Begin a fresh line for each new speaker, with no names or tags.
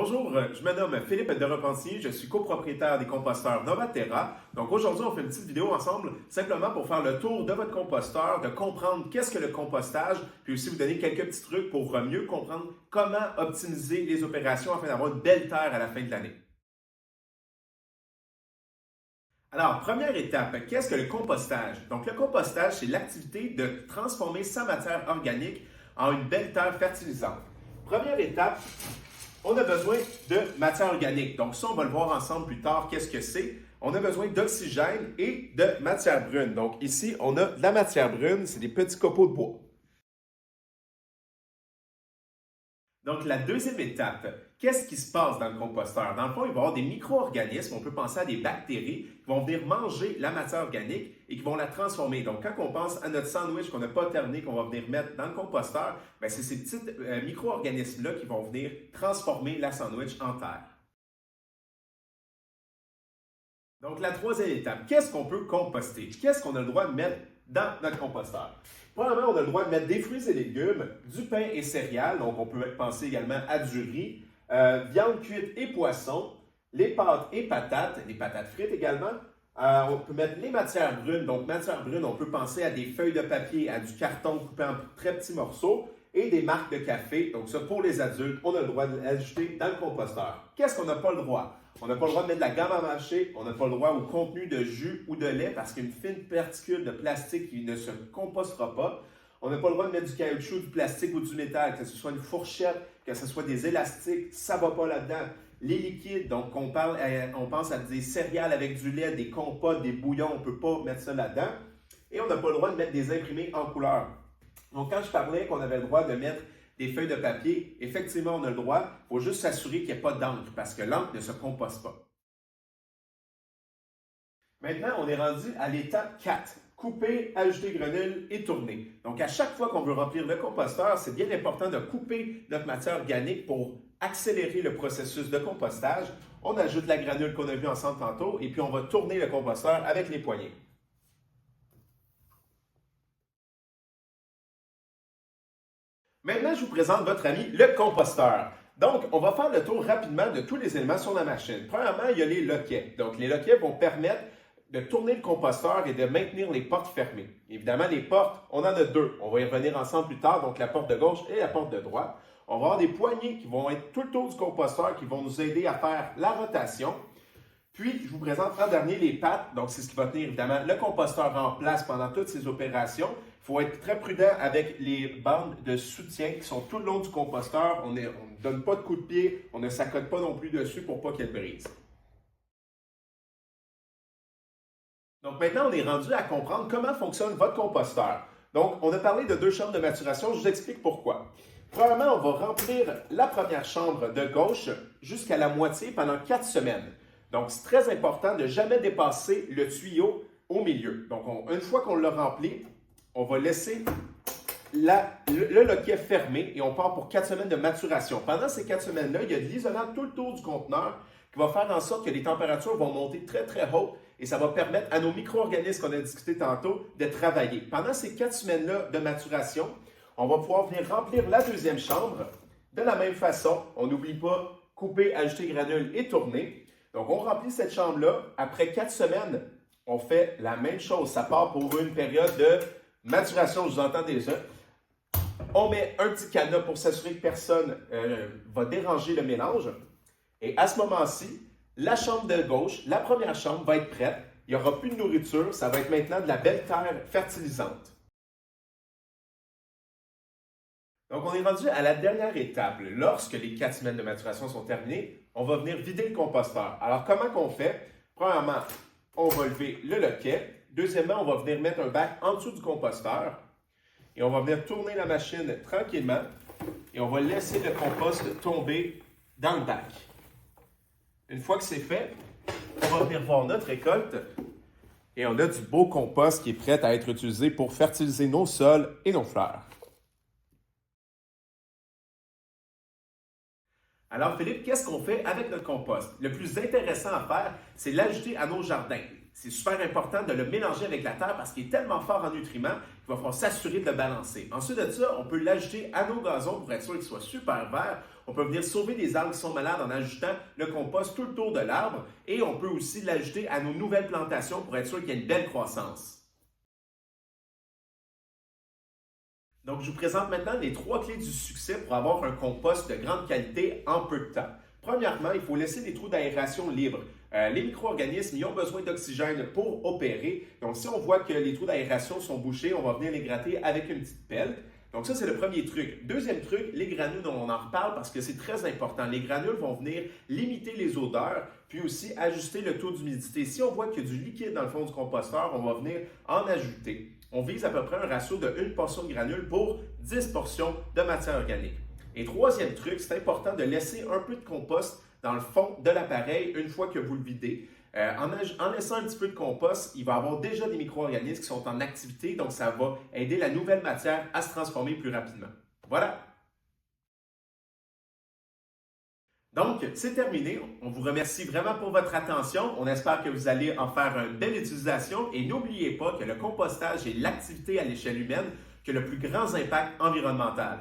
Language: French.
Bonjour, je me nomme Philippe de Repentigny, je suis copropriétaire des composteurs Novaterra. Donc aujourd'hui, on fait une petite vidéo ensemble simplement pour faire le tour de votre composteur, de comprendre qu'est-ce que le compostage, puis aussi vous donner quelques petits trucs pour mieux comprendre comment optimiser les opérations afin d'avoir une belle terre à la fin de l'année. Alors, première étape, qu'est-ce que le compostage? Donc, le compostage, c'est l'activité de transformer sa matière organique en une belle terre fertilisante. Première étape, on a besoin de matière organique. Donc, ça, on va le voir ensemble plus tard. Qu'est-ce que c'est? On a besoin d'oxygène et de matière brune. Donc, ici, on a de la matière brune, c'est des petits copeaux de bois. Donc, la deuxième étape, qu'est-ce qui se passe dans le composteur? Dans le fond, il va y avoir des micro-organismes, on peut penser à des bactéries qui vont venir manger la matière organique et qui vont la transformer. Donc, quand on pense à notre sandwich qu'on n'a pas terminé, qu'on va venir mettre dans le composteur, c'est ces petits micro-organismes-là qui vont venir transformer la sandwich en terre. Donc, la troisième étape, qu'est-ce qu'on peut composter? Qu'est-ce qu'on a le droit de mettre dans notre composteur? Premièrement, on a le droit de mettre des fruits et légumes, du pain et céréales, donc on peut penser également à du riz, viande cuite et poisson, les pâtes et patates, les patates frites également. On peut mettre les matières brunes, donc matières brunes, on peut penser à des feuilles de papier, à du carton coupé en très petits morceaux et des marques de café. Donc ça, pour les adultes, on a le droit de l'ajouter dans le composteur. Qu'est-ce qu'on n'a pas le droit? On n'a pas le droit de mettre de la gamme à mâcher, on n'a pas le droit au contenu de jus ou de lait parce qu'il y a une fine particule de plastique qui ne se compostera pas. On n'a pas le droit de mettre du caoutchouc, du plastique ou du métal, que ce soit une fourchette, que ce soit des élastiques, ça ne va pas là-dedans. Les liquides, donc on pense à des céréales avec du lait, des compotes, des bouillons, on ne peut pas mettre ça là-dedans. Et on n'a pas le droit de mettre des imprimés en couleur. Donc quand je parlais qu'on avait le droit de mettre des feuilles de papier, effectivement, on a le droit. Il faut juste s'assurer qu'il n'y ait pas d'encre parce que l'encre ne se composte pas. Maintenant, on est rendu à l'étape 4. Couper, ajouter granule et tourner. Donc, à chaque fois qu'on veut remplir le composteur, c'est bien important de couper notre matière organique pour accélérer le processus de compostage. On ajoute la granule qu'on a vue ensemble tantôt et puis on va tourner le composteur avec les poignets. Maintenant, je vous présente votre ami, le composteur. Donc, on va faire le tour rapidement de tous les éléments sur la machine. Premièrement, il y a les loquets. Donc, les loquets vont permettre de tourner le composteur et de maintenir les portes fermées. Évidemment, les portes, on en a deux. On va y revenir ensemble plus tard, donc la porte de gauche et la porte de droite. On va avoir des poignées qui vont être tout le tour du composteur qui vont nous aider à faire la rotation. Puis, je vous présente en dernier les pattes. Donc, c'est ce qui va tenir évidemment le composteur en place pendant toutes ces opérations. Il faut être très prudent avec les bandes de soutien qui sont tout le long du composteur. On ne donne pas de coup de pied, on ne s'accote pas non plus dessus pour pas qu'elle brise. Donc, maintenant, on est rendu à comprendre comment fonctionne votre composteur. Donc, on a parlé de deux chambres de maturation. Je vous explique pourquoi. Premièrement, on va remplir la première chambre de gauche jusqu'à la moitié pendant 4 semaines. Donc, c'est très important de ne jamais dépasser le tuyau au milieu. Donc, une fois qu'on l'a rempli, on va laisser le loquet fermé et on part pour 4 semaines de maturation. Pendant ces 4 semaines-là, il y a de l'isolant tout le tour du conteneur qui va faire en sorte que les températures vont monter très, très haut et ça va permettre à nos micro-organismes qu'on a discuté tantôt de travailler. Pendant ces 4 semaines-là de maturation, on va pouvoir venir remplir la deuxième chambre de la même façon. On n'oublie pas couper, ajouter granule et tourner. Donc, on remplit cette chambre-là. Après 4 semaines, on fait la même chose. Ça part pour une période de maturation, je vous entends déjà. On met un petit cadenas pour s'assurer que personne va déranger le mélange. Et à ce moment-ci, la chambre de gauche, la première chambre va être prête. Il n'y aura plus de nourriture. Ça va être maintenant de la belle terre fertilisante. Donc, on est rendu à la dernière étape. Lorsque les 4 semaines de maturation sont terminées, on va venir vider le composteur. Alors, comment qu'on fait? Premièrement, on va lever le loquet. Deuxièmement, on va venir mettre un bac en dessous du composteur. Et on va venir tourner la machine tranquillement. Et on va laisser le compost tomber dans le bac. Une fois que c'est fait, on va venir voir notre récolte. Et on a du beau compost qui est prêt à être utilisé pour fertiliser nos sols et nos fleurs. Alors, Philippe, qu'est-ce qu'on fait avec notre compost? Le plus intéressant à faire, c'est l'ajouter à nos jardins. c'est super important de le mélanger avec la terre parce qu'il est tellement fort en nutriments qu'il va falloir s'assurer de le balancer. Ensuite de ça, on peut l'ajouter à nos gazons pour être sûr qu'il soit super vert. On peut venir sauver des arbres qui sont malades en ajoutant le compost tout le tour de l'arbre et on peut aussi l'ajouter à nos nouvelles plantations pour être sûr qu'il y ait une belle croissance. Donc, je vous présente maintenant les 3 clés du succès pour avoir un compost de grande qualité en peu de temps. Premièrement, il faut laisser des trous d'aération libres. Les micro-organismes, ils ont besoin d'oxygène pour opérer. Donc, si on voit que les trous d'aération sont bouchés, on va venir les gratter avec une petite pelle. Donc, ça, c'est le premier truc. Deuxième truc, les granules, on en reparle parce que c'est très important. Les granules vont venir limiter les odeurs, puis aussi ajuster le taux d'humidité. Si on voit qu'il y a du liquide dans le fond du composteur, on va venir en ajouter. On vise à peu près un ratio de 1 portion de granules pour 10 portions de matière organique. Et troisième truc, c'est important de laisser un peu de compost dans le fond de l'appareil une fois que vous le videz. En laissant un petit peu de compost, il va y avoir déjà des micro-organismes qui sont en activité, donc ça va aider la nouvelle matière à se transformer plus rapidement. Voilà! Donc, c'est terminé. On vous remercie vraiment pour votre attention. On espère que vous allez en faire une belle utilisation et n'oubliez pas que le compostage est l'activité à l'échelle humaine qui a le plus grand impact environnemental.